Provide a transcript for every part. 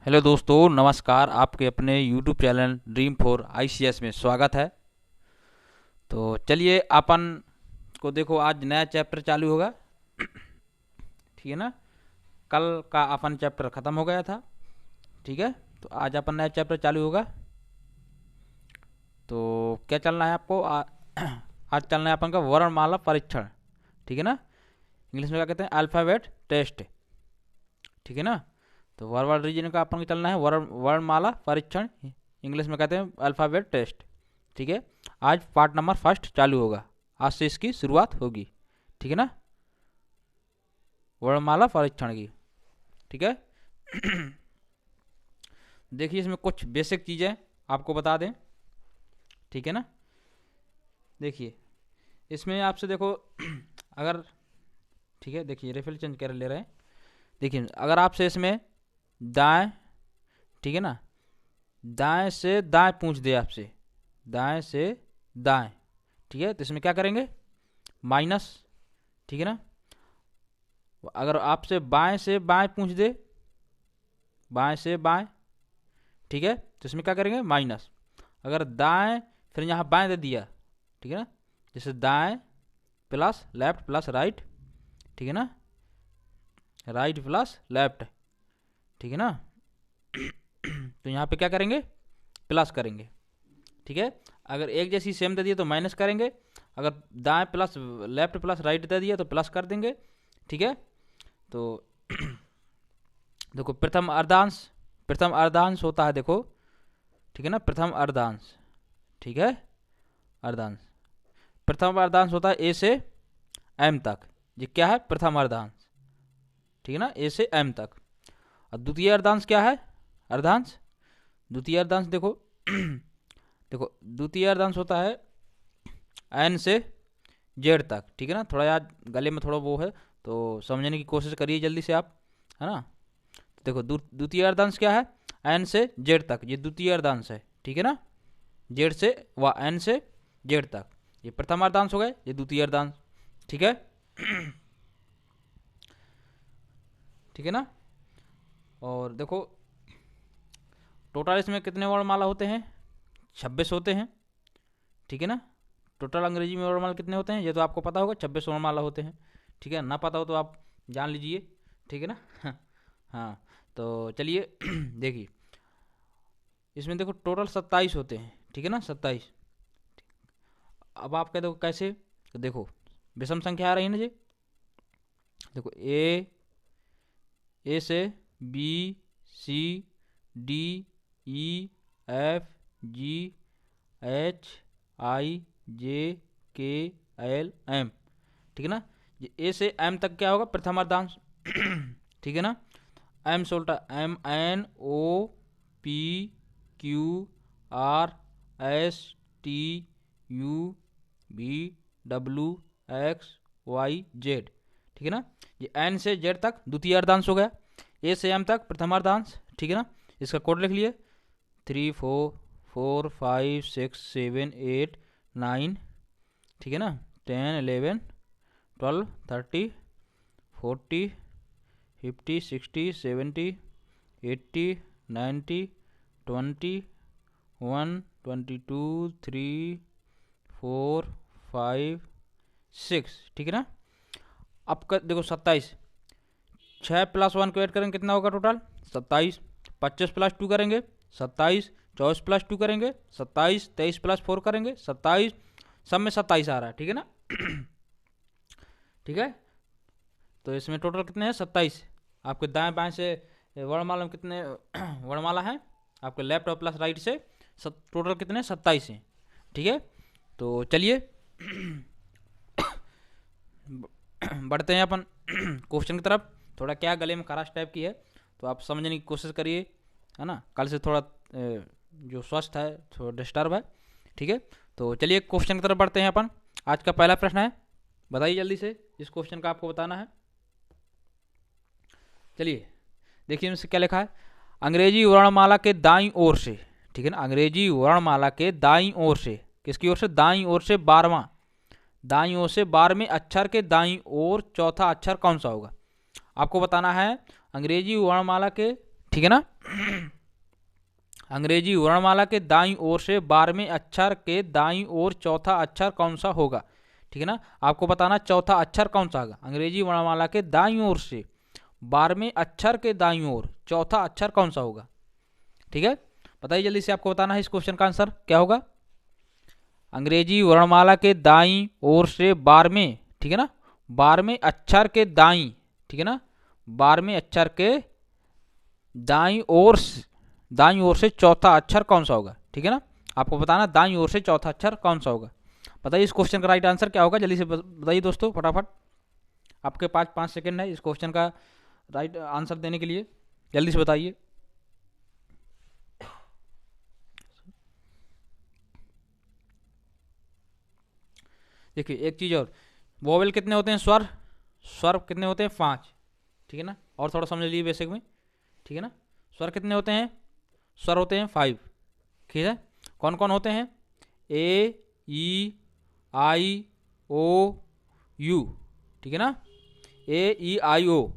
Hello दोस्तों, नमस्कार। आपके अपने YouTube channel dream for ICS में स्वागत है। तो चलिए अपन को देखो, आज नया चैप्टर चालू होगा। ठीक है ना। कल का अपन चैप्टर ख़त्म हो गया था। ठीक है, तो आज अपन नया चैप्टर चालू होगा। तो क्या चलना है आपको आज चलना है अपन का वर्णमाला परीक्षण। ठीक है ना। इंग्लिश में क्या कहते हैं? Alphabet test. ठीक है ना। तो वर्बल रीजन का अपन को चलना है वर्णमाला परीक्षण। इंग्लिश में कहते हैं अल्फ़ाबेट टेस्ट। ठीक है। आज पार्ट नंबर फर्स्ट चालू होगा। आज से इसकी शुरुआत होगी। ठीक है ना, वर्णमाला परीक्षण की। ठीक है। देखिए, इसमें कुछ बेसिक चीज़ें आपको बता दें। ठीक है ना। देखिए, इसमें आपसे देखो अगर, ठीक है, देखिए रेफिल चेंज कर ले रहे हैं। देखिए, अगर आपसे इसमें दाएं, ठीक है ना, दाएं से दाएं पूछ दे आपसे, दाएं से दाएं, ठीक है, तो इसमें क्या करेंगे? माइनस। ठीक है ना। अगर आपसे बाएं से बाएं पूछ दे, बाएं से बाएं, ठीक है, तो इसमें क्या करेंगे? माइनस। अगर दाएं फिर यहाँ बाएं दे दिया, ठीक है ना, जैसे दाएं प्लस लेफ्ट प्लस राइट, ठीक है ना, राइट प्लस लेफ्ट, ठीक है ना, तो यहाँ पे क्या करेंगे? प्लस करेंगे। ठीक है। अगर एक जैसी सेम दे दिए तो माइनस करेंगे। अगर दाएं plus left plus right they दिया तो प्लस कर देंगे। ठीक है। तो देखो, प्रथम अर्धांश होता है, देखो, ठीक है ना, प्रथम अर्धांश, ठीक है, अर्धांश, प्रथम अर्धांश होता है ए से एम तक। ये क्या है? प्रथम अर्धांश। ठीक है ना, ए से एम तक। और द्वितीय अर्धांश क्या है? अर्धांश, द्वितीय अर्धांश देखो देखो, द्वितीय अर्धांश होता है एन से जेड तक। ठीक है ना। थोड़ा याद, गले में थोड़ा वो है, तो समझने की कोशिश करिए जल्दी से आप, है ना। देखो, द्वितीय अर्धांश क्या है? एन से जेड तक, ये द्वितीय अर्धांश है। ठीक है ना, जेड से व एन से जेड तक। ये प्रथम अर्धांश हो गए, ये द्वितीय अर्धांश। ठीक है। ठीक है ना। और देखो, टोटल इसमें कितने वर्णमाला होते हैं? 26 होते हैं। ठीक है ना। टोटल अंग्रेजी में वर्णमाला कितने होते हैं ये तो आपको पता होगा, 26 वर्णमाला होते हैं। ठीक है ना, पता हो तो आप जान लीजिए। ठीक है ना। हाँ, तो चलिए देखिए, इसमें देखो टोटल 27 होते हैं। ठीक है ना, 27। अब आप कह दो कैसे? तो देखो, विषम संख्या आ रही है ना जी। देखो, ए से बी, सी, डी, ई, एफ, जी, एच, आई, जे, के, एल, एम। ठीक है ना। ये ए से एम तक क्या होगा? प्रथम अर्धांश। ठीक है ना। एम से उल्टा M, N, O, P, Q, R, S, T, U, V, W, X, Y, Z. ठीक है ना। ये एन से जेड तक द्वितीय अर्धांश हो गया। ए से एम तक प्रथमार्धांश। ठीक है ना। इसका कोड लिख लिए, 3, 4, 5, 6, 7, 8, 9। ठीक है ना। 10, 11, 12, 30, 40, 50, 60, 70, 80, 90, 21, 22, 3, 4, 5, 6। ठीक है ना। अब देखो 27, 6 प्लस 1 को ऐड करेंगे कितना होगा टोटल? 27। 25 प्लस 2 करेंगे 27। 24 प्लस 2 करेंगे 27। 23 प्लस 4 करेंगे 27। सब में 27 आ रहा है। ठीक है ना। ठीक है। तो इसमें टोटल कितने हैं? 27। आपके दाएं बाएं से वर्णमाला में कितने वर्णमाला हैं? आपके लेफ्ट और प्लस राइट से टोटल कितने? 27 हैं। ठीक है। तो चलिए बढ़ते हैं अपन क्वेश्चन की तरफ। थोड़ा क्या गले में खराश टाइप की है, तो आप समझने की कोशिश करिए, है ना। कल से थोड़ा जो स्वस्थ है थोड़ा डिस्टर्ब है। ठीक है। तो चलिए क्वेश्चन की तरफ बढ़ते हैं अपन। आज का पहला प्रश्न है, बताइए जल्दी से इस क्वेश्चन का आपको बताना है। चलिए देखिए इनसे क्या लिखा है। अंग्रेजी वर्णमाला के दाईं ओर से, ठीक है ना, अंग्रेजी वर्णमाला के दाईं ओर से, किसकी ओर से? दाईं ओर से 12वां, दाईं ओर से 12वें अक्षर के दाईं ओर चौथा अक्षर कौन सा होगा? आपको बताना है अंग्रेजी वर्णमाला के ठीक है ना। अंग्रेजी वर्णमाला के दाईं ओर से 12वें अक्षर के दाईं ओर चौथा अक्षर कौन सा होगा, ठीक है ना। आपको बताना चौथा अक्षर कौन सा होगा। अंग्रेजी वर्णमाला के दाईं ओर से 12वें अक्षर के दाईं ओर चौथा अक्षर कौन सा होगा, ठीक है। बताइए जल्दी से, आपको बताना है इस क्वेश्चन का आंसर क्या होगा। अंग्रेजी वर्णमाला के दाईं ओर से 12वें, ठीक है ना, 12वें अक्षर के दाईं, ठीक है ना, 12वें अक्षर के दाईं ओर से चौथा अक्षर कौन सा होगा, ठीक है ना। आपको बताना दाईं ओर से चौथा अक्षर कौन सा होगा। बताइए इस क्वेश्चन का राइट आंसर क्या होगा, जल्दी से बताइए दोस्तों फटाफट। आपके पास 5 सेकंड है इस क्वेश्चन का राइट आंसर देने के लिए, जल्दी से बताइए। देखिए एक चीज़ वोवेल कितने होते हैं, स्वर कितने होते हैं 5, ठीक है ना। और थोड़ा समझ लीजिए बेसिक में, ठीक है ना। स्वर कितने होते हैं, स्वर होते हैं 5, ठीक है। कौन कौन होते हैं, ए ई आई ओ यू, ठीक है ना, ए ई आई ओ,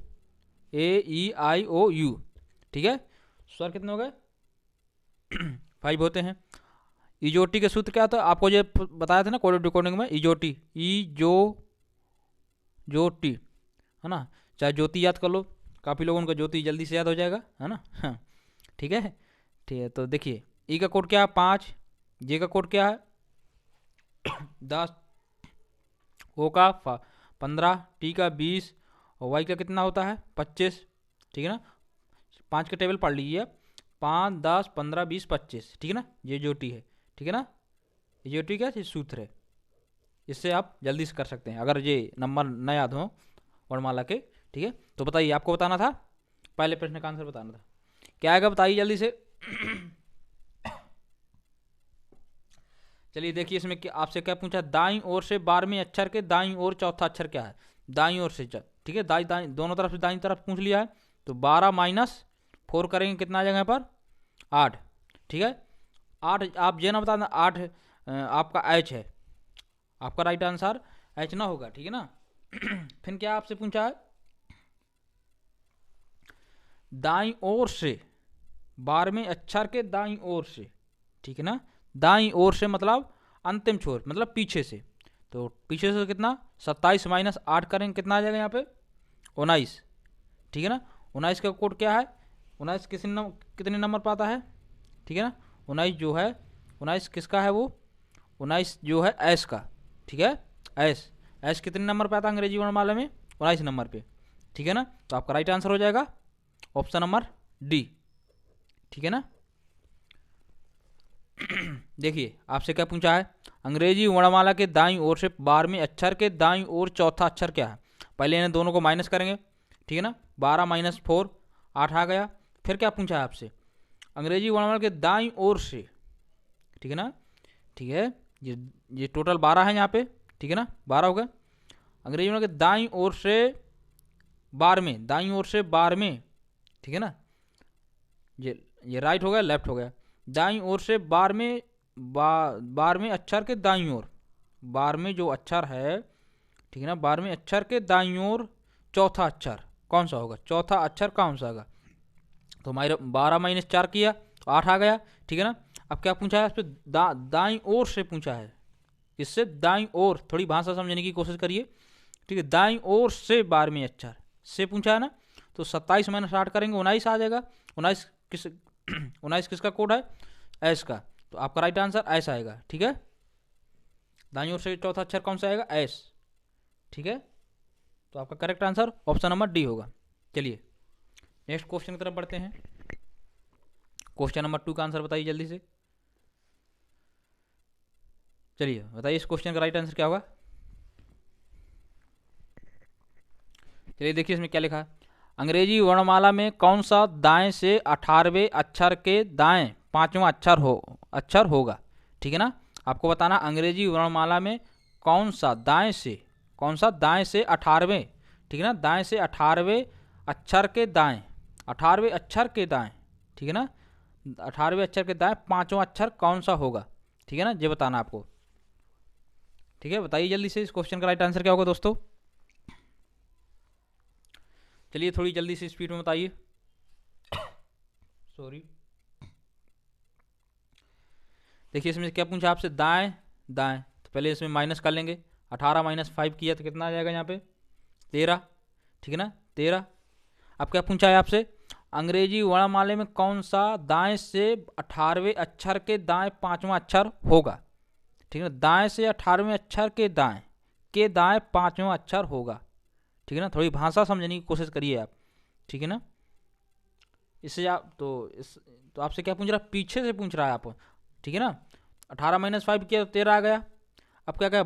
ए ई आई ओ यू, ठीक है। स्वर कितने हो गए 5 होते हैं। इजोटी के सूत्र क्या था, आपको जो बताया था ना कोडेड डिकोडिंग में, इजोटी, जोटी, है ना। चाहे ज्योति याद कर लो, काफ़ी लोगों को ज्योति जल्दी से याद हो जाएगा, है ना। हाँ ठीक है, ठीक है। तो देखिए ई का कोड क्या है 5, जे का कोड क्या है 10, ओ का 15, टी का 20 और वाई का कितना होता है 25, ठीक है ना। 5 के टेबल पढ़ लीजिए, 5, 10, 15, 20, 25, ठीक है ना। ये ज्योति है, ठीक है ना। ये ज्योति क्या है, सूत्र है, इससे आप जल्दी से कर सकते हैं अगर ये नंबर न याद हो वर्णमाला के, ठीक है। तो बताइए, आपको बताना था, पहले प्रश्न का आंसर बताना था, क्या आएगा बताइए जल्दी से। चलिए देखिए इसमें आपसे क्या पूछा, दाईं ओर से 12वें अक्षर के दाईं ओर चौथा अक्षर क्या है, दाईं ओर से, ठीक है। दाईं दोनों तरफ से दाईं तरफ पूछ लिया है, तो 12 - 4 करेंगे कितना आ जाएगा यहाँ पर 8, ठीक है। 8 आप ये ना बताना 8 आपका एच है, आपका राइट आंसर एच ना होगा, ठीक है ना। फिर क्या आपसे पूछा है, दाईं ओर से 12वें अक्षर के दाईं ओर से, ठीक है ना। दाईं ओर से मतलब अंतिम छोर, मतलब पीछे से, तो पीछे से कितना 27 - 8 करेंगे कितना आ जाएगा यहाँ पे 19, ठीक है ना। 19 का कोड क्या है, 19 कितने नंबर पर आता है, ठीक है ना। 19 जो है 19 किसका है, वो 19 जो है एस का, ठीक है। एस कितने नंबर पे आता है अंग्रेजी वर्णमाला में 19 नंबर पे, ठीक है ना। तो आपका राइट आंसर हो जाएगा ऑप्शन नंबर डी, ठीक है ना। देखिए आपसे क्या पूछा है, अंग्रेजी वर्णमाला के दाईं ओर से 12वें अक्षर के दाईं ओर चौथा अक्षर क्या है। पहले इन्हें दोनों को माइनस करेंगे, ठीक है ना। 12 - 4 8 आ गया। फिर क्या पूछा है आपसे, अंग्रेजी वर्णमाला के दाईं ओर से, ठीक है ना, ठीक है। ये टोटल 12 है यहाँ पे, ठीक है ना, 12 हो गए। अंग्रेजी वर्णमाला के दाईं ओर से 12वें, दाईं ओर से 12वें, ठीक है ना। ये राइट हो गया, लेफ्ट हो गया। दाईं ओर से 12वें अक्षर के दाईं ओर, 12वें जो अक्षर है, ठीक है ना, 12वें अक्षर के दाईं ओर चौथा अक्षर कौन सा होगा, चौथा अक्षर कौन सा होगा। तो हमारे 12 - 4 किया तो 8 आ गया, ठीक है ना। अब क्या पूछा है इस पर, दाईं ओर से पूछा है, इससे दाईं ओर, थोड़ी भाषा समझने की कोशिश करिए, ठीक है। दाईं ओर से 12वें अक्षर से पूछा है ना, तो 27 - 8 करेंगे 19 आ जाएगा। 19 किसका कोड है, एस का, तो आपका राइट आंसर एस आएगा, ठीक है। दाईं ओर से चौथा अक्षर कौन सा आएगा, एस, ठीक है। तो आपका correct answer option number D होगा। चलिए नेक्स्ट क्वेश्चन की तरफ बढ़ते हैं। क्वेश्चन नंबर 2 का आंसर बताइए जल्दी से। चलिए बताइए इस क्वेश्चन का राइट आंसर क्या होगा। चलिए देखिए इसमें क्या लिखा है, अंग्रेजी वर्णमाला में कौन सा दाएं से 18वें अक्षर के दाएं 5वां अक्षर होगा, ठीक है ना। आपको बताना अंग्रेजी वर्णमाला में कौन सा दाएं से 18वें, ठीक है ना, दाएं से 18वें अक्षर के दाएं, 18वें अक्षर के दाएं, ठीक है ना, 18वें अक्षर के दाएं 5वां अक्षर कौन सा होगा, ठीक है ना, ये बताना आपको, ठीक है। बताइए जल्दी से इस क्वेश्चन का राइट आंसर क्या होगा दोस्तों। चलिए थोड़ी जल्दी से स्पीड में बताइए। सॉरी, देखिए इसमें क्या पूछा आपसे, दाएं दाएं, तो पहले इसमें माइनस कर लेंगे। 18 माइनस 5 किया तो कितना आ जाएगा यहाँ पे 13, ठीक है ना 13। अब क्या पूछा है आपसे, अंग्रेजी वर्णमाला में कौन सा दाएं से 18वें अक्षर के दाएं 5वां अक्षर होगा, ठीक है ना, दाएं से 18वें अक्षर के दाएं 5वां अक्षर होगा, ठीक है ना। थोड़ी भाषा समझने की कोशिश करिए आप, ठीक है ना। इससे आप तो आपसे क्या पूछ रहा है, पीछे से पूछ रहा है आप, ठीक है ना। 18 माइनस 5 किया तो 13 आ गया। अब क्या कहा,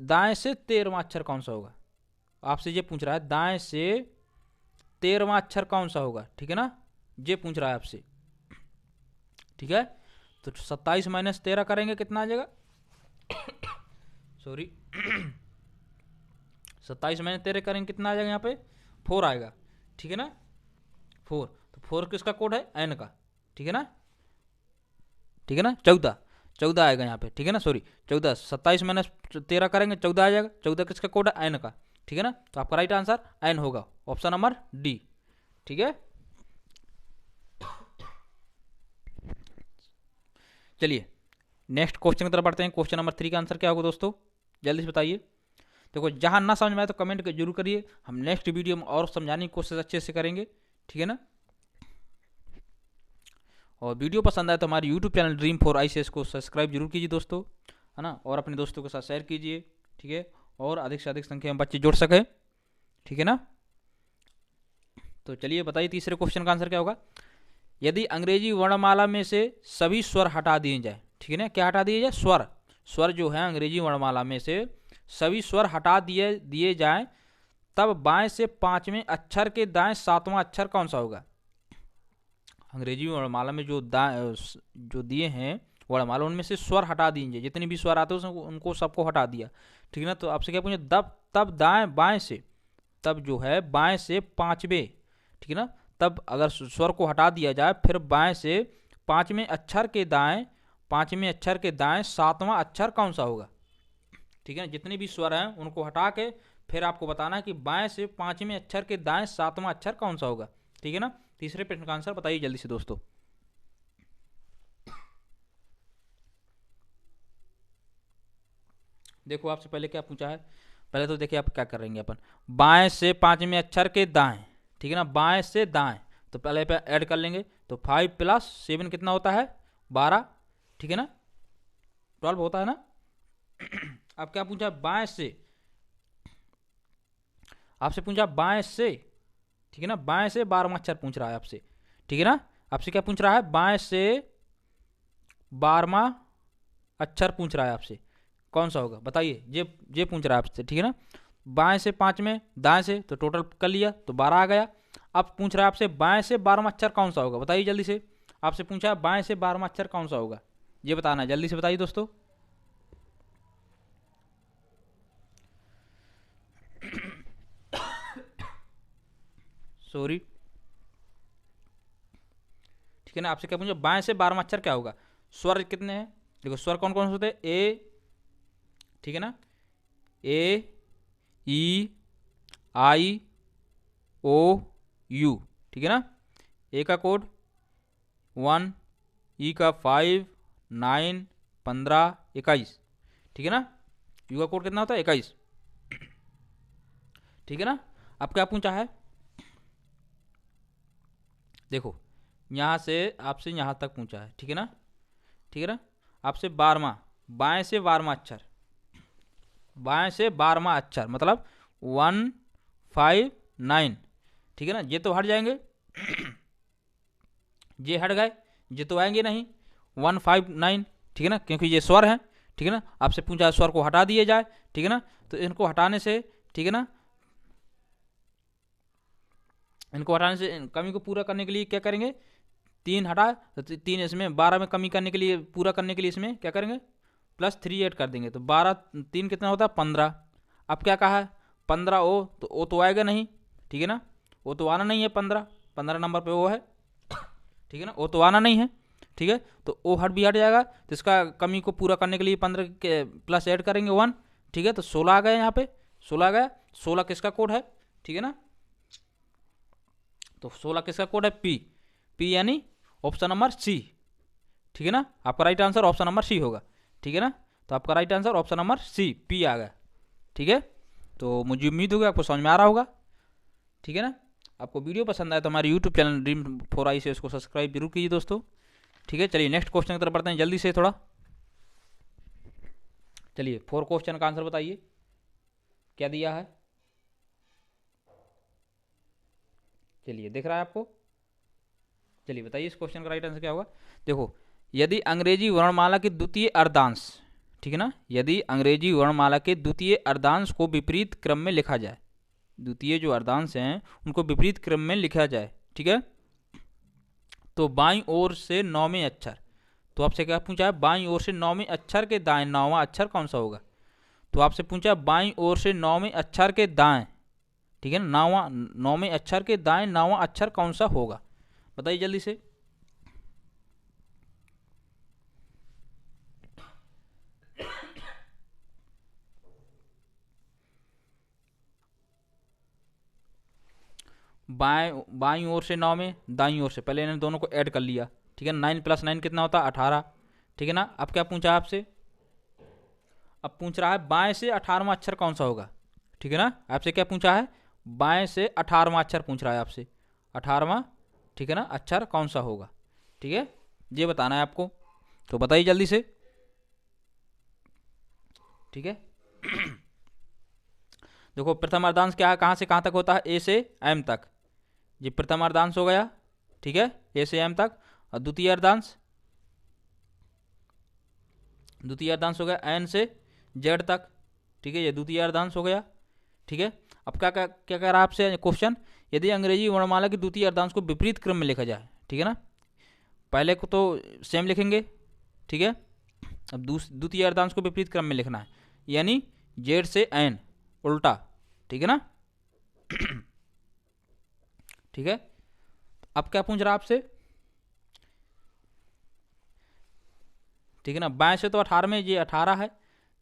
दाएं से 13वां अक्षर कौन सा होगा, आपसे ये पूछ रहा है दाएं से 13वां अक्षर कौन सा होगा, ठीक है ना, ये पूछ रहा है आपसे, ठीक है। तो 27 माइनस 13 करेंगे कितना आ जाएगा सॉरी 27 माइनस 13 करेंगे कितना आ जाएगा यहाँ पे 4 आएगा, ठीक है ना 4। तो 4 किसका कोड है, एन का, ठीक है ना, ठीक है ना। 14 आएगा यहाँ पे, ठीक है ना, सॉरी 14, 27 माइनस 13 करेंगे 14 आ जाएगा। 14 किसका कोड है, एन का, ठीक है ना। तो आपका राइट आंसर एन होगा, ऑप्शन नंबर डी, ठीक है। चलिए नेक्स्ट क्वेश्चन की तरफ बढ़ते हैं। क्वेश्चन नंबर 3 का आंसर क्या होगा दोस्तों, जल्दी से बताइए। देखो जहां ना समझ में आए तो कमेंट जरूर करिए, हम नेक्स्ट वीडियो में और समझाने की कोशिश अच्छे से करेंगे, ठीक है ना। और वीडियो पसंद आए तो हमारे YouTube channel dream for ICS को सब्सक्राइब जरूर कीजिए दोस्तों, है ना, और अपने दोस्तों के साथ शेयर कीजिए, ठीक है, और अधिक से अधिक संख्या में बच्चे जुड़ सके, ठीक है ना। तो चलिए बताइए तीसरे क्वेश्चन का आंसर क्या होगा। यदि अंग्रेजी वर्णमाला में से सभी स्वर हटा दिए जाए, ठीक है ना, क्या हटा दिए जाए, स्वर जो है अंग्रेजी वर्णमाला में से सभी स्वर हटा दिए जाएं, तब बाएं से 5वें अक्षर के दाएं 7वां अक्षर कौन सा होगा। अंग्रेजी वर्णमाला में जो दिए हैं वर्णमाला, उनमें से स्वर हटा दीजिए, जितने भी स्वर आते हैं उनको सबको हटा दिया, ठीक है ना। तो आपसे क्या पूछे, तब बाएं से, तब जो है बाएं से 5वें, ठीक है ना, तब अगर स्वर को हटा दिया जाए फिर बाएं से 5वें अक्षर के दाएं 7वां अक्षर कौन सा होगा, ठीक है ना। जितने भी स्वर हैं उनको हटा के फिर आपको बताना है कि बाएं से 5वें अक्षर के दाएं 7वां अक्षर कौन सा होगा, ठीक है ना। तीसरे प्रश्न का आंसर बताइए जल्दी से दोस्तों। देखो आपसे पहले क्या पूछा है, पहले तो देखिए आप क्या करेंगे, अपन बाएं से 5वें अक्षर के दाएं, ठीक है ना, बाएं से दाएं, तो पहले पे ऐड कर लेंगे, तो 5 + 7 कितना होता है 12, ठीक है ना, 12 होता है ना। अब क्या पूछा, बाएं से, आपसे पूछा बाएं से, ठीक है ना, बाएं से 12वां अक्षर पूछ रहा है आपसे, ठीक है ना। आपसे क्या पूछ रहा है, बाएं से 12वां अक्षर पूछ रहा है आपसे, कौन सा होगा बताइए, ये पूछ रहा है आपसे, ठीक है ना। बाएं से 5वें, दाएं से, तो टोटल कर लिया तो 12 आ गया। अब पूछ रहा है आपसे बाएं से 12वां अक्षर कौन सा होगा, बताइए जल्दी से। आपसे पूछा है बाएं से 12वां अक्षर कौन सा होगा, ये बताना है, जल्दी से बताइए दोस्तों। सॉरी, ठीक है ना। आपसे क्या पूछा, बाएं से 12वां अक्षर क्या होगा, स्वर कितने हैं, देखो स्वर कौन कौन से होते हैं, ए, ठीक है ना, ए, ई, आई, ओ, यू, ठीक है ना। ए का कोड 1, ई का 5, 9, 15, 21, ठीक है ना। यू का कोड कितना होता है 21, ठीक है ना। अब क्या पूछा है, देखो यहाँ से आपसे यहाँ तक पूछा है, ठीक है ना, ठीक है ना। आपसे 12वां, बाएं से 12वां अक्षर, बाएं से 12वां अक्षर मतलब 1, 5, 9, ठीक है ना, ये तो हट जाएंगे ये हट गए, ये तो आएंगे नहीं 1, 5, 9, ठीक है ना, क्योंकि ये स्वर है, ठीक है ना। आपसे पूछा स्वर को हटा दिए जाए, ठीक है ना, तो इनको हटाने से, ठीक है ना, इनको हटाने से कमी को पूरा करने के लिए क्या करेंगे, 3 हटा, तो 3 इसमें 12 में कमी करने के लिए, पूरा करने के लिए इसमें क्या करेंगे +3 ऐड कर देंगे, तो 12 3 कितना होता है 15। अब क्या कहा है 15 ओ, तो ओ तो आएगा नहीं, ठीक है ना, ओ तो आना नहीं है, 15 नंबर पे ओ है, ठीक है ना, ओ तो आना नहीं है, ठीक है, तो ओ भी हट जाएगा, तो इसका कमी को पूरा करने के लिए 15 के प्लस ऐड करेंगे 1, ठीक है, तो 16 आ गए यहाँ पे, 16 आ गया। 16 किसका कोड है, ठीक है ना, तो 16 किसका कोड है, पी यानी ऑप्शन नंबर सी, ठीक है ना। आपका right answer option number C होगा, ठीक है ना। तो आपका right answer option number C, पी आ गया, ठीक है। तो मुझे उम्मीद होगी आपको समझ में आ रहा होगा, ठीक है ना। आपको वीडियो पसंद आए तो हमारे यूट्यूब चैनल ड्रीम 4i से उसको सब्सक्राइब जरूर कीजिए दोस्तों, ठीक है। चलिए नेक्स्ट क्वेश्चन की तरफ बढ़ते हैं जल्दी से थोड़ा। चलिए 4 क्वेश्चन का आंसर बताइए क्या दिया है। चलिए दिख रहा है आपको, चलिए बताइए इस क्वेश्चन का राइट आंसर क्या होगा। देखो, यदि अंग्रेजी वर्णमाला के द्वितीय अर्धांश, ठीक है ना, यदि अंग्रेजी वर्णमाला के द्वितीय अर्धांश को विपरीत क्रम में लिखा जाए, द्वितीय जो अर्धांश हैं उनको विपरीत क्रम में लिखा जाए, ठीक है, तो बाईं ओर से 9वें अक्षर, तो आपसे क्या पूछा है, बाईं ओर से 9वें अक्षर के दाएं 9वां अक्षर कौन सा होगा। तो आपसे पूछा बाईं ओर से 9वें अक्षर के दाएं, ठीक है ना, 9वें अक्षर के दाएं 9वां अक्षर कौन सा होगा, बताइए जल्दी से। बाईं ओर से 9 में, दाईं ओर से, पहले इन्होंने दोनों को ऐड कर लिया, ठीक है। 9 + 9 कितना होता है 18, ठीक है ना। अब क्या पूछा आपसे, अब पूछ रहा है बाएं से 18वां अक्षर कौन सा होगा, ठीक है ना। आपसे क्या पूछा है, बाएं से 18वां अक्षर पूछ रहा है आपसे, 18वां, ठीक है ना, अक्षर कौन सा होगा, ठीक है, ये बताना है आपको। तो बताइए जल्दी से, ठीक है। देखो प्रथम अर्धांश क्या है, कहाँ से कहाँ तक होता है, ए से एम तक, ये प्रथम अर्धांश हो गया, ठीक है, ए से एम तक। और द्वितीय अर्धांश हो गया एन से जेड तक, ठीक है, ये द्वितीय अर्धांश हो गया, ठीक है। अब क्या क्या क्या कह रहा है आपसे क्वेश्चन, यदि अंग्रेजी वर्णमाला के द्वितीय अर्धांश को विपरीत क्रम में लिखा जाए, ठीक है ना, पहले को तो सेम लिखेंगे, ठीक है। अब द्वितीय अर्धांश को विपरीत क्रम में लिखना है, यानी जेड से एन उल्टा, ठीक है ना। ठीक है, अब क्या पूछ रहा है आपसे, ठीक है ना, बाएं से तो 18 में, ये 18 है,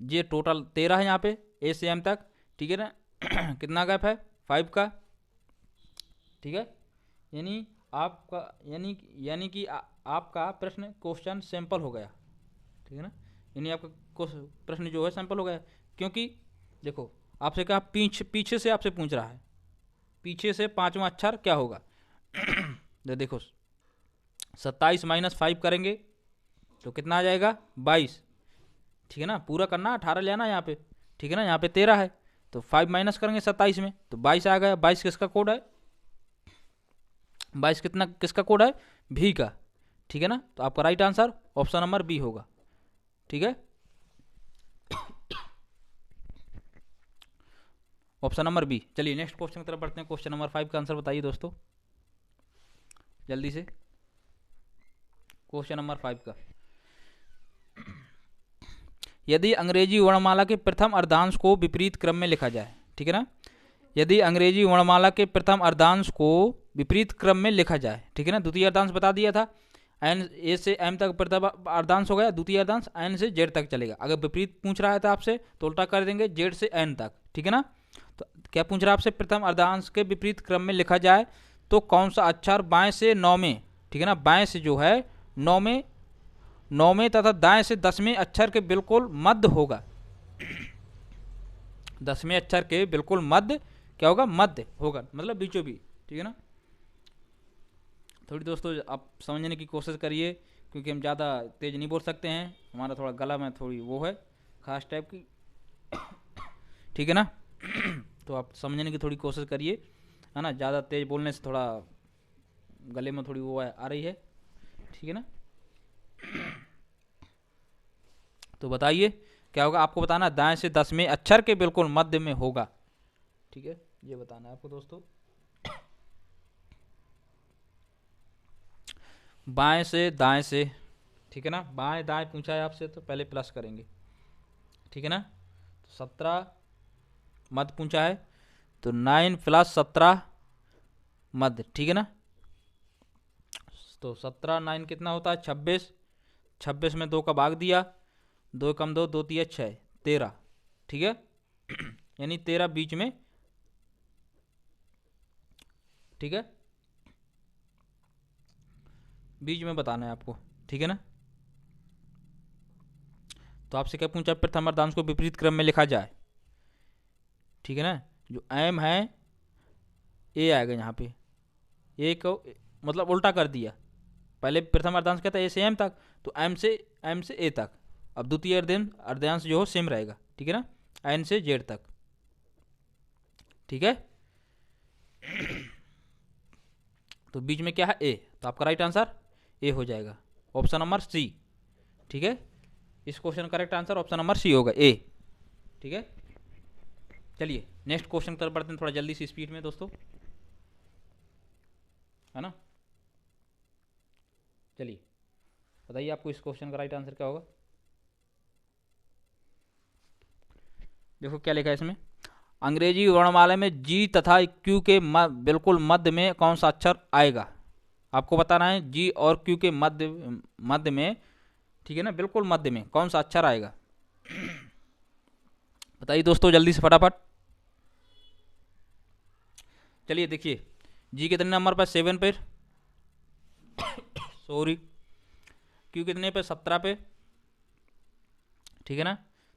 ये टोटल 13 है यहाँ पे ए से एम तक, ठीक है ना। कितना गैप है 5 का, ठीक है। यानी आपका यानी कि आपका प्रश्न क्वेश्चन सैंपल हो गया, ठीक है ना, यानी आपका प्रश्न जो है सैंपल हो गया, क्योंकि देखो आपसे कहा पीछे से आपसे पूछ रहा है, पीछे से 5वां अक्षर क्या होगा। देखो 27 - 5 करेंगे तो कितना आ जाएगा 22, ठीक है ना, पूरा करना 18 ले आना यहाँ पे, ठीक है ना, यहाँ पे 13 है, तो 5 माइनस करेंगे 27 में तो 22 आ गया। 22 किसका कोड है, 22 कितना किसका कोड है, भी का, ठीक है ना। तो आपका right answer option number B होगा, ठीक है, ऑप्शन नंबर बी। चलिए नेक्स्ट क्वेश्चन की तरफ बढ़ते हैं, क्वेश्चन नंबर 5 का आंसर बताइए दोस्तों जल्दी से। क्वेश्चन नंबर 5 का, यदि अंग्रेजी वर्णमाला के प्रथम अर्धांश को विपरीत क्रम में लिखा जाए, ठीक है ना, यदि अंग्रेजी वर्णमाला के प्रथम अर्धांश को विपरीत क्रम में लिखा जाए, ठीक है ना, द्वितीय अर्धांश बता दिया था, एन ए से एम तक प्रथम अर्धांश हो गया, द्वितीय अर्धांश एन से जेड तक चलेगा। अगर विपरीत पूछ रहा है तो आपसे तो उल्टा कर देंगे जेड से एन तक, ठीक है ना। तो क्या पूछ रहा है आपसे, प्रथम अर्धांश के विपरीत क्रम में लिखा जाए तो कौन सा अक्षर बाएं से 9वें, ठीक है ना, बाएं से जो है 9वें तथा दाएं से 10वें अक्षर के बिल्कुल मध्य होगा, 10वें अक्षर के बिल्कुल मध्य क्या होगा, मध्य होगा, मतलब बीचों बीच, ठीक है ना। थोड़ी दोस्तों आप समझने की कोशिश करिए, क्योंकि हम ज़्यादा तेज़ नहीं बोल सकते हैं, हमारा थोड़ा गला में थोड़ी वो है खास टाइप की, ठीक है ना। तो आप समझने की थोड़ी कोशिश करिए, है ना, ज़्यादा तेज़ बोलने से थोड़ा गले में थोड़ी वो आ रही है, ठीक है ना। तो बताइए क्या होगा, आपको बताना दाएं से 10वें अक्षर के बिल्कुल मध्य में होगा, ठीक है, ये बताना है आपको दोस्तों। बाएं से दाएं से, ठीक है ना, बाएं दाएं पूछा है आपसे तो पहले प्लस करेंगे, ठीक है ना। तो 17 मध्य पूछा है तो 9 + 17 मध्य, ठीक है ना। तो 17 9 कितना होता है 26, 26 में 2 का भाग दिया, 2 कम 2 2 3 6 13, ठीक है, यानी 13 बीच में, ठीक है। बीच में बताना है आपको, ठीक है ना। तो आपसे क्या पूछा, प्रथम अर्धांश को विपरीत क्रम में लिखा जाए, ठीक है ना। जो एम है ए आएगा यहाँ पे, ए को मतलब उल्टा कर दिया, पहले प्रथम अर्धांश कहता है ए से एम तक, तो एम से ए तक। अब द्वितीय अर्धांश जो हो सेम रहेगा, ठीक है ना, एन से जेड तक, ठीक है। तो बीच में क्या है ए, तो आपका राइट आंसर ए हो जाएगा, ऑप्शन नंबर सी, ठीक है। इस क्वेश्चन का correct answer option number C होगा, ए, ठीक है। चलिए नेक्स्ट क्वेश्चन कर बढ़ते हैं थोड़ा जल्दी सी स्पीड में दोस्तों, है ना। चलिए बताइए आपको इस क्वेश्चन का राइट आंसर क्या होगा। देखो क्या लिखा है इसमें, अंग्रेजी वर्णमाला में जी तथा क्यू के बिल्कुल मध्य में कौन सा अक्षर आएगा। आपको बताना है जी और क्यू के मध्य में, ठीक है ना, बिल्कुल मध्य में कौन सा अक्षर आएगा। बताइए दोस्तों जल्दी से फटाफट। चलिए देखिए, जी कितने नंबर पर, 7 पे, सॉरी, क्यू कितने पे, 17 पे, ठीक है ना।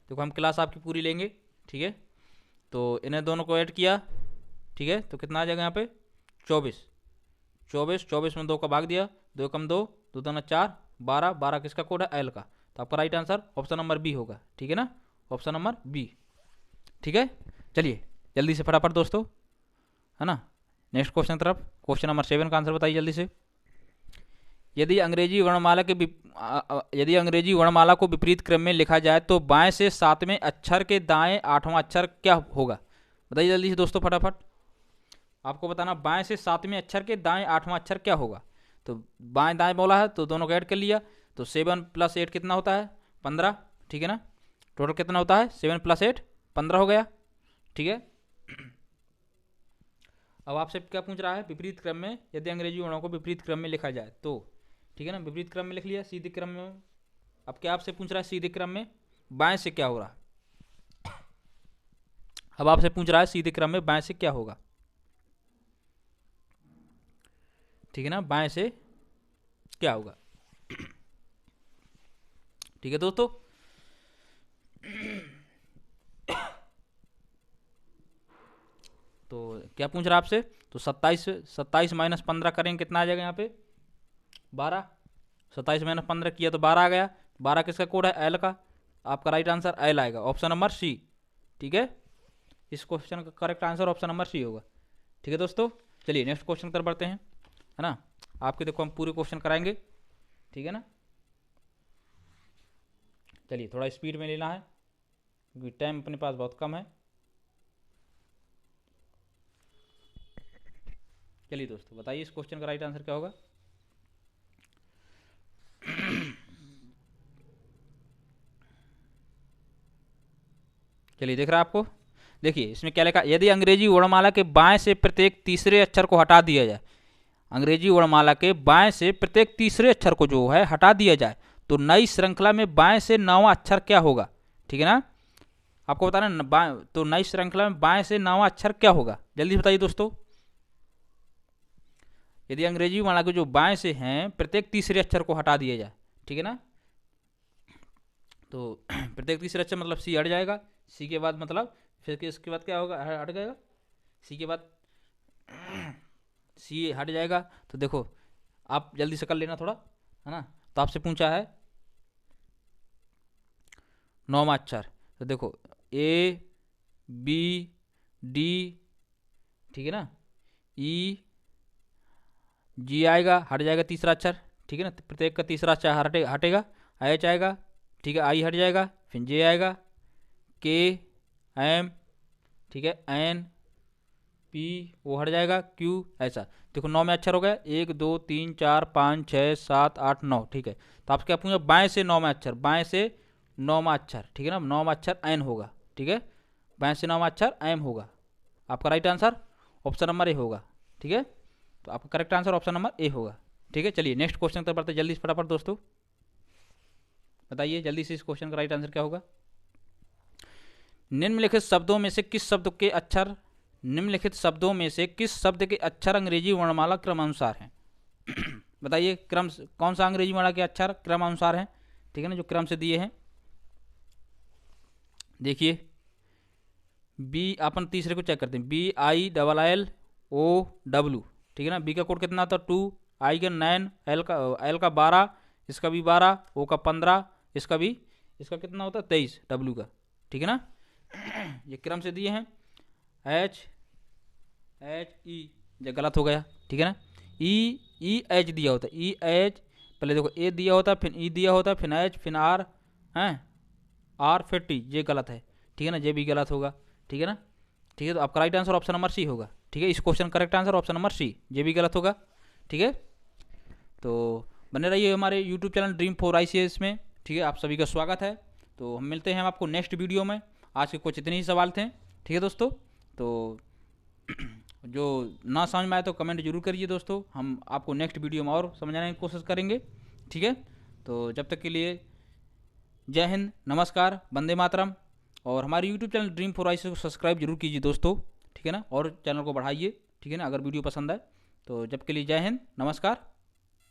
देखो हम क्लास आपकी पूरी लेंगे, ठीक है। तो इन्हें दोनों को ऐड किया, ठीक है, तो कितना आ जाएगा यहाँ पे, 24 में 2 का भाग दिया, 2 कम 2, 2 दूना 4, 12 किसका कोड है, एल का। तो आपका right answer option number B होगा, ठीक है ना, ऑप्शन नंबर बी, ठीक है। चलिए जल्दी से फटाफट दोस्तों, है ना, नेक्स्ट क्वेश्चन तरफ। क्वेश्चन नंबर 7 का आंसर बताइए जल्दी से। यदि अंग्रेजी वर्णमाला को विपरीत क्रम में लिखा जाए तो बाएं से 7वें अक्षर के दाएं 8वां अक्षर क्या होगा। बताइए जल्दी से दोस्तों फटाफट, आपको बताना बाएं से 7वें अक्षर के दाएं 8वां अक्षर क्या होगा। तो बाएं दाएं बोला है तो दोनों को ऐड कर लिया, तो 7 + 8 कितना होता है, 15, ठीक है ना। टोटल कितना होता है, 7 + 8 15 हो गया, ठीक है। अब आपसे क्या पूछ रहा है, विपरीत क्रम में यदि अंग्रेजी वर्णों को विपरीत क्रम में लिखा जाए तो, ठीक है ना, विपरीत क्रम में लिख लिया, सीधे क्रम में। अब क्या आपसे पूछ रहा है, सीधे क्रम में बाएं से क्या हो रहा है। अब आपसे पूछ रहा है सीधे क्रम में बाएं से क्या होगा, ठीक है ना, बाएं से क्या होगा, ठीक है दोस्तों। तो क्या पूछ रहा है आपसे, तो 27 - 15 करेंगे कितना आ जाएगा यहाँ पे, 12। 27 - 15 किया तो 12 आ गया, 12 किसका कोड है, एल का। आपका राइट आंसर एल आएगा, ऑप्शन नंबर सी, ठीक है। इस क्वेश्चन का correct answer option number C होगा, ठीक है दोस्तों। चलिए नेक्स्ट क्वेश्चन कर बढ़ते हैं, है ना। आपके देखो हम पूरे क्वेश्चन कराएंगे, ठीक है ना। चलिए थोड़ा स्पीड में लेना है क्योंकि टाइम अपने पास बहुत कम है। चलिए दोस्तों बताइए इस क्वेश्चन का राइट आंसर क्या होगा। चलिए देख रहा है आपको, देखिए इसमें क्या लिखा, यदि अंग्रेजी वर्णमाला के बाएं से प्रत्येक तीसरे अक्षर को हटा दिया जाए, अंग्रेजी वर्णमाला के बाएं से प्रत्येक तीसरे अक्षर को जो है हटा दिया जाए तो नई श्रृंखला में बाएं से 9वां अक्षर क्या होगा, ठीक है ना। आपको बताना बाएं, तो नई श्रृंखला में बाएं से 9वां अक्षर क्या होगा, जल्दी बताइए दोस्तों। यदि अंग्रेजी वर्णमाला के जो बाएं से हैं प्रत्येक तीसरे अक्षर को हटा दिया जाए, ठीक है ना, तो प्रत्येक तीसरे अक्षर मतलब सी हट जाएगा, सी के बाद मतलब फिर इसके बाद क्या होगा, हट जाएगा, सी के बाद सी हट जाएगा। तो देखो आप जल्दी से कर लेना थोड़ा, है ना। तो आपसे पूछा है 9वां अक्षर, तो देखो ए बी डी, ठीक है ना, ई जी आएगा, हट जाएगा तीसरा अक्षर, ठीक है ना, प्रत्येक का तीसरा अक्षर हटेगा, एच आएगा, ठीक है, आई हट जाएगा, फिर जे आएगा, के एम, ठीक है, एन पी वो हट जाएगा, क्यू, ऐसा। देखो 9 में अक्षर हो गया, 1 2 3 4 5 6 7 8 9, ठीक है। तो आप क्या पूछे, बाएं से 9वां अक्षर, बाएं से 9वां अक्षर, ठीक है ना, 9वां अक्षर एन होगा, ठीक है, बाएं से 9वां अक्षर एम होगा। आपका right answer option number A होगा, ठीक है। तो आपका correct answer option number A होगा, ठीक है। चलिए नेक्स्ट क्वेश्चन पर बढ़ते जल्दी फटाफट दोस्तों, बताइए जल्दी से इस क्वेश्चन का राइट आंसर क्या होगा। निम्नलिखित शब्दों में से किस शब्द के अक्षर अंग्रेजी वर्णमाला क्रमानुसार हैं। बताइए क्रम कौन सा अंग्रेजी में के अक्षर क्रमानुसार है, ठीक है ना, जो क्रम से दिए हैं। देखिए बी, अपन तीसरे को चेक करते हैं, BILLOW, ठीक है ना। बी का कोड कितना था 2, आई का 9, एल का 12, इसका भी 12, ओ का 15, इसका कितना होता है 23, डब्ल्यू का, ठीक है ना। ये क्रम से दिए हैं। HE ये गलत हो गया, ठीक है ना। EH दिया होता है, EH पहले देखो ए दिया होता है, फिर ई दिया होता है, फिर H, फिर आर हैं, R फिर T, ये गलत है, ठीक है ना, ये भी गलत होगा, ठीक है ना। ठीक है, तो आपका right answer option number C होगा, ठीक है। इस question correct answer option number C, ये भी गलत होगा, ठीक है। तो बने रहिए हमारे यूट्यूब चैनल Dream4ICS में, ठीक है। आप सभी का स्वागत है। तो हम मिलते हैं आपको नेक्स्ट वीडियो में। आज के कुछ इतने ही सवाल थे, ठीक है दोस्तों। तो जो ना समझ में आए तो कमेंट जरूर करिए दोस्तों, हम आपको नेक्स्ट वीडियो में और समझाने की कोशिश करेंगे, ठीक है। तो जब तक के लिए जय हिंद, नमस्कार, वंदे मातरम। और हमारे यूट्यूब चैनल Dream4ICS को सब्सक्राइब जरूर कीजिए दोस्तों, ठीक है ना, और चैनल को बढ़ाइए, ठीक है ना, अगर वीडियो पसंद आए तो। जब के लिए जय हिंद, नमस्कार।